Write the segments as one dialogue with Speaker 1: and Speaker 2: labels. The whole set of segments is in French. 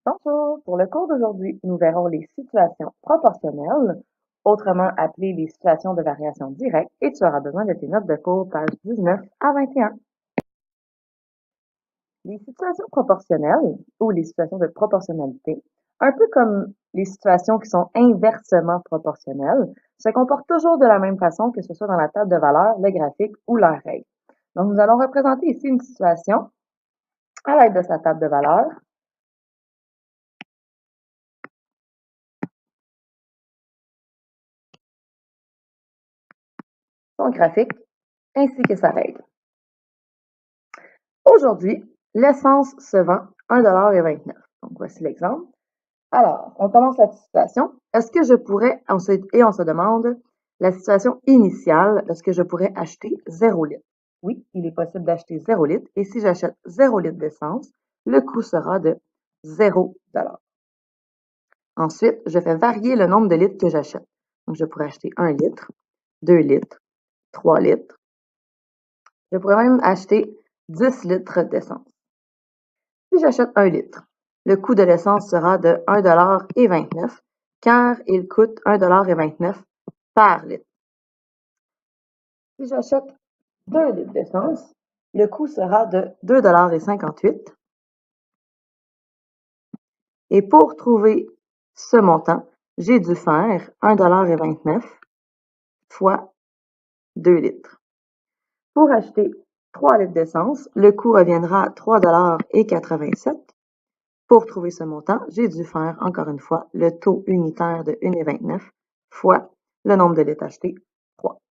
Speaker 1: Bonjour, pour le cours d'aujourd'hui, nous verrons les situations proportionnelles, autrement appelées les situations de variation directe, et tu auras besoin de tes notes de cours, pages 19 à 21. Les situations proportionnelles, ou les situations de proportionnalité, un peu comme les situations qui sont inversement proportionnelles, se comportent toujours de la même façon que ce soit dans la table de valeurs, le graphique ou la règle. Donc, nous allons représenter ici une situation à l'aide de sa table de valeurs. Son graphique, ainsi que sa règle. Aujourd'hui, l'essence se vend 1,29 $. Donc, voici l'exemple. Alors, on commence la situation. Est-ce que je pourrais, et on se demande la situation initiale, est-ce que je pourrais acheter 0 litre? Oui, il est possible d'acheter 0 litre. Et si j'achète 0 litre d'essence, le coût sera de 0 $. Ensuite, je fais varier le nombre de litres que j'achète. Donc, je pourrais acheter 1 litre, 2 litres, 3 litres. Je pourrais même acheter 10 litres d'essence. Si j'achète 1 litre, le coût de l'essence sera de 1,29 $ car il coûte 1,29 $ par litre. Si j'achète 2 litres d'essence, le coût sera de 2,58 $. Et pour trouver ce montant, j'ai dû faire 1,29 $ fois 2 litres. Pour acheter 3 litres d'essence, le coût reviendra à 3,87 $. Pour trouver ce montant, j'ai dû faire, encore une fois, le taux unitaire de 1,29 fois le nombre de litres achetés, 3.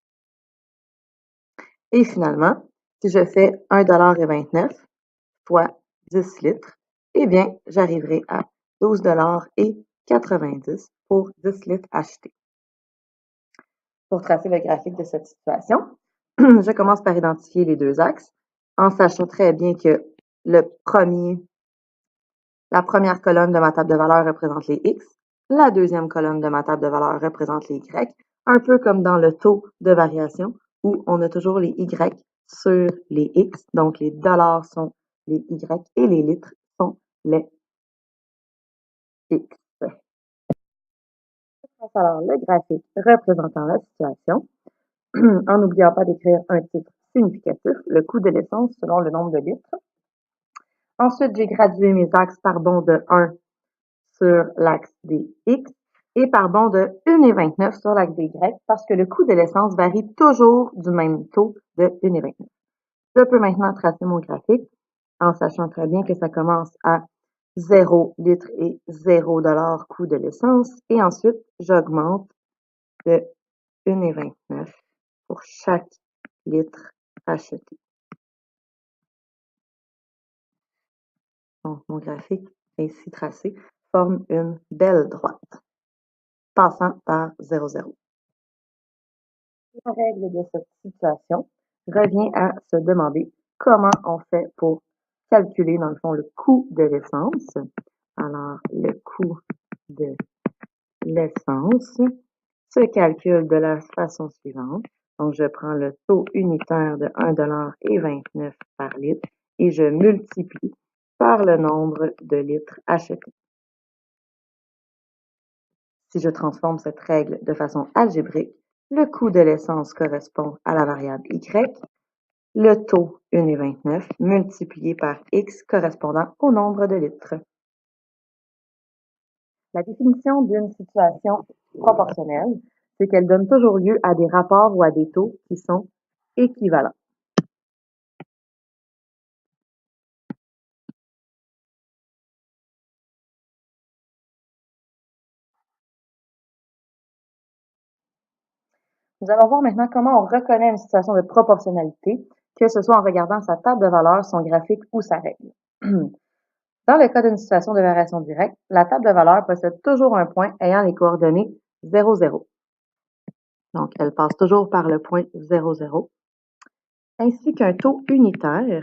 Speaker 1: Et finalement, si je fais 1,29 $ fois 10 litres, eh bien, j'arriverai à 12,90 $ pour 10 litres achetés. Pour tracer le graphique de cette situation, je commence par identifier les deux axes, en sachant très bien que la première colonne de ma table de valeurs représente les X, la deuxième colonne de ma table de valeurs représente les Y, un peu comme dans le taux de variation où on a toujours les Y sur les X, donc les dollars sont les Y et les litres sont les X. Alors, le graphique représentant la situation, en n'oubliant pas d'écrire un titre significatif, le coût de l'essence selon le nombre de litres. Ensuite, j'ai gradué mes axes par bond de 1 sur l'axe des X et par bond de 1,29 sur l'axe des Y parce que le coût de l'essence varie toujours du même taux de 1,29. Je peux maintenant tracer mon graphique en sachant très bien que ça commence à 0 litre et 0 $ coût de l'essence et ensuite j'augmente de 1,29 pour chaque litre acheté. Donc, mon graphique ainsi tracé forme une belle droite, passant par 0, 0. La règle de cette situation revient à se demander comment on fait pour calculer, dans le fond, le coût de l'essence. Alors, le coût de l'essence se calcule de la façon suivante. Donc, je prends le taux unitaire de 1,29 $ par litre et je multiplie par le nombre de litres achetés. Si je transforme cette règle de façon algébrique, le coût de l'essence correspond à la variable Y, le taux 1,29 multiplié par X correspondant au nombre de litres. La définition d'une situation proportionnelle, c'est qu'elle donne toujours lieu à des rapports ou à des taux qui sont équivalents. Nous allons voir maintenant comment on reconnaît une situation de proportionnalité, que ce soit en regardant sa table de valeurs, son graphique ou sa règle. Dans le cas d'une situation de variation directe, la table de valeurs possède toujours un point ayant les coordonnées 0, 0. Donc, elle passe toujours par le point 0, 0, ainsi qu'un taux unitaire,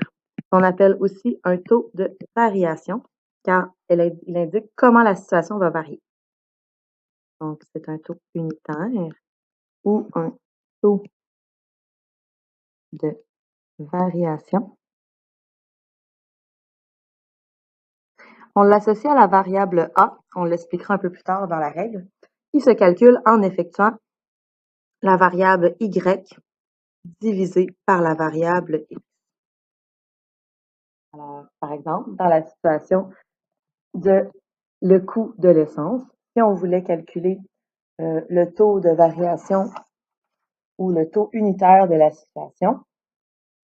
Speaker 1: qu'on appelle aussi un taux de variation, car il indique comment la situation va varier. Donc, c'est un taux unitaire ou un taux de variation. On l'associe à la variable A, on l'expliquera un peu plus tard dans la règle, qui se calcule en effectuant la variable Y divisée par la variable X. Alors, par exemple, dans la situation de le coût de l'essence, si on voulait calculer le taux de variation ou le taux unitaire de la situation,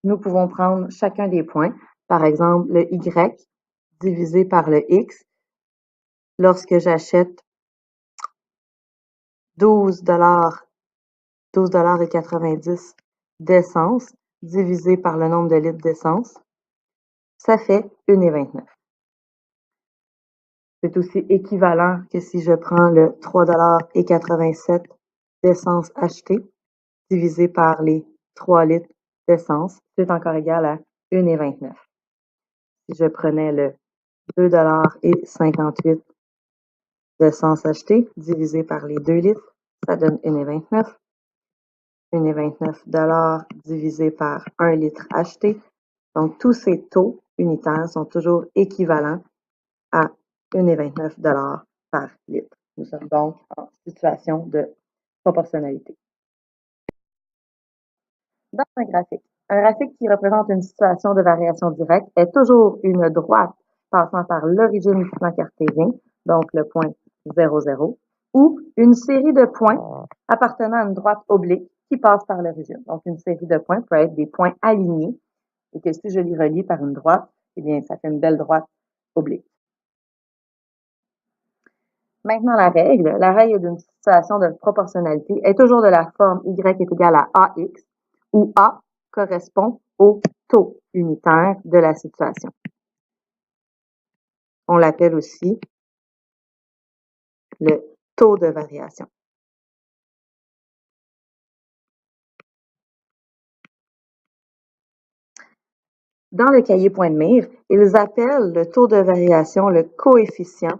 Speaker 1: nous pouvons prendre chacun des points, par exemple le Y divisé par le X. Lorsque j'achète 12,90 d'essence divisé par le nombre de litres d'essence, ça fait 1,29. C'est aussi équivalent que si je prends le 3,87 d'essence achetée divisé par les 3 litres d'essence, c'est encore égal à 1,29. Si je prenais le 2,58 d'essence achetée divisé par les 2 litres, ça donne 1,29. 1,29 divisé par 1 litre acheté. Donc, tous ces taux unitaires sont toujours équivalents à 1,29 par litre. Nous sommes donc en situation de proportionnalité. Dans un graphique qui représente une situation de variation directe est toujours une droite passant par l'origine du plan cartésien, donc le point 0, 0, ou une série de points appartenant à une droite oblique qui passe par l'origine. Donc, une série de points peut être des points alignés et que si je les relie par une droite, eh bien, ça fait une belle droite oblique. Maintenant, la règle d'une situation de proportionnalité est toujours de la forme Y est égal à AX, où A correspond au taux unitaire de la situation. On l'appelle aussi le taux de variation. Dans le cahier point de mire, ils appellent le taux de variation le coefficient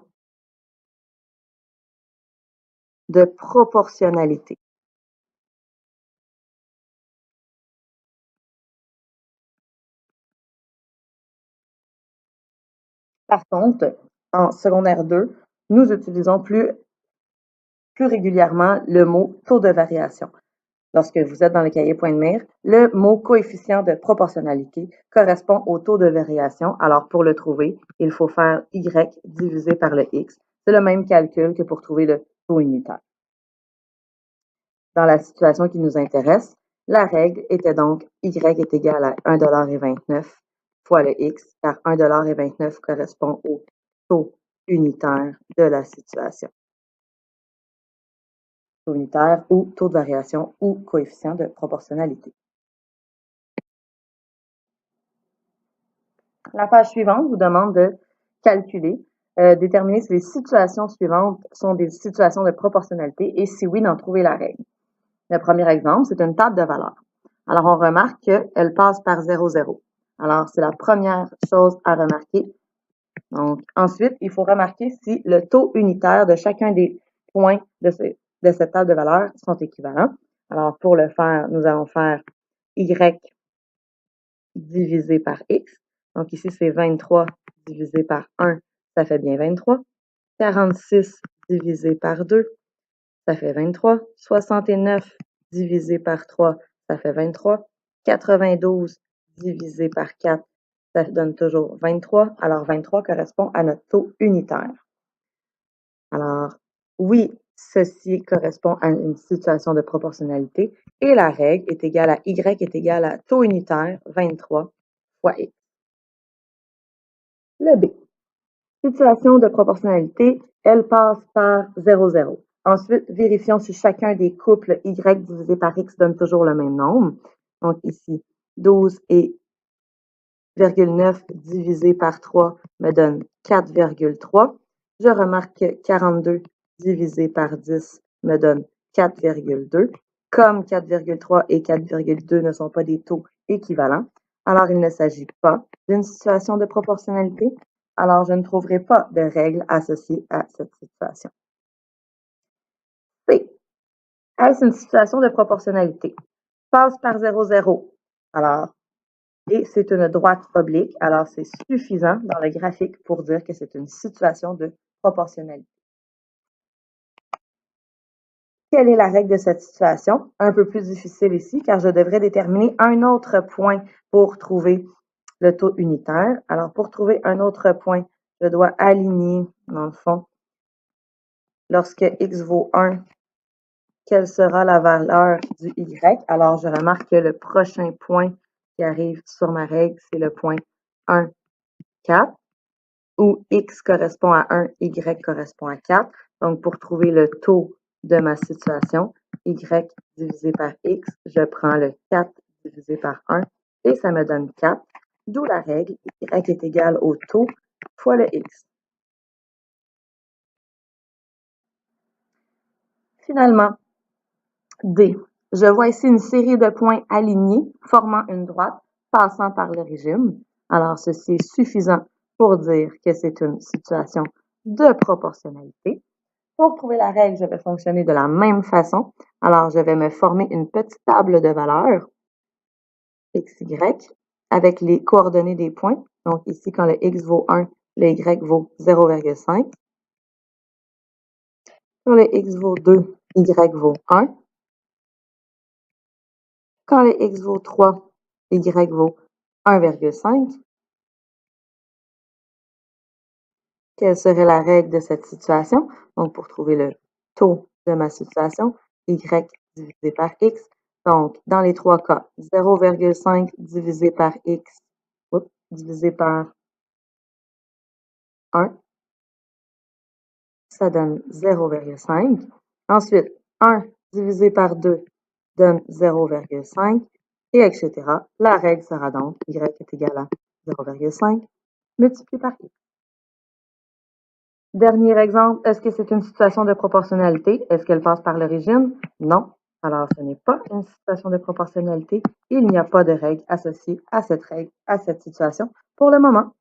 Speaker 1: de proportionnalité. Par contre, en secondaire 2, nous utilisons plus régulièrement le mot taux de variation. Lorsque vous êtes dans le cahier point de mire, le mot coefficient de proportionnalité correspond au taux de variation. Alors, pour le trouver, il faut faire Y divisé par le X. C'est le même calcul que pour trouver le taux unitaire. Dans la situation qui nous intéresse, la règle était donc Y est égal à 1,29 $ fois le X, car 1,29 $ correspond au taux unitaire de la situation. Taux unitaire ou taux de variation ou coefficient de proportionnalité. La page suivante vous demande de calculer, déterminer si les situations suivantes sont des situations de proportionnalité et si oui, d'en trouver la règle. Le premier exemple, c'est une table de valeurs. Alors, on remarque qu'elle passe par 0, 0. Alors, c'est la première chose à remarquer. Donc, ensuite, il faut remarquer si le taux unitaire de chacun des points de cette table de valeurs sont équivalents. Alors, pour le faire, nous allons faire Y divisé par X. Donc, ici, c'est 23 divisé par 1, ça fait bien 23. 46 divisé par 2, ça fait 23. 69 divisé par 3, ça fait 23. 92 divisé par 4, ça donne toujours 23. Alors, 23 correspond à notre taux unitaire. Alors, oui, ceci correspond à une situation de proportionnalité et la règle est égale à Y est égal à taux unitaire 23 fois X. Le B. Situation de proportionnalité, elle passe par 0, 0. Ensuite, vérifions si chacun des couples Y divisé par X donne toujours le même nombre. Donc ici, 12 et 9 divisé par 3 me donne 4,3. Je remarque que 42 divisé par 10 me donne 4,2. Comme 4,3 et 4,2 ne sont pas des taux équivalents, alors il ne s'agit pas d'une situation de proportionnalité. Alors, je ne trouverai pas de règle associée à cette situation. C. Est-ce une situation de proportionnalité? Passe par 0, 0. Alors, et c'est une droite oblique. Alors, c'est suffisant dans le graphique pour dire que c'est une situation de proportionnalité. Quelle est la règle de cette situation? Un peu plus difficile ici, car je devrais déterminer un autre point pour trouver le taux unitaire. Alors, pour trouver un autre point, je dois aligner, dans le fond, lorsque x vaut 1, quelle sera la valeur du y? Alors, je remarque que le prochain point qui arrive sur ma règle, c'est le point 1, 4, où x correspond à 1, y correspond à 4. Donc, pour trouver le taux de ma situation, y divisé par x, je prends le 4 divisé par 1 et ça me donne 4, d'où la règle y est égal au taux fois le x. Finalement, D. Je vois ici une série de points alignés formant une droite passant par l'origine. Alors, ceci est suffisant pour dire que c'est une situation de proportionnalité. Pour trouver la règle, je vais fonctionner de la même façon. Alors, je vais me former une petite table de valeurs, x, y, avec les coordonnées des points. Donc, ici, quand le x vaut 1, le y vaut 0,5. Quand le x vaut 2, y vaut 1. Quand le x vaut 3, y vaut 1,5. Quelle serait la règle de cette situation? Donc, pour trouver le taux de ma situation, y divisé par x. Donc, dans les trois cas, 0,5 divisé par x, divisé par 1, ça donne 0,5. Ensuite, 1 divisé par 2 donne 0,5, et etc. La règle sera donc y est égal à 0,5 multiplié par x. Dernier exemple, est-ce que c'est une situation de proportionnalité? Est-ce qu'elle passe par l'origine? Non. Alors, ce n'est pas une situation de proportionnalité. Il n'y a pas de règle associée à cette situation pour le moment.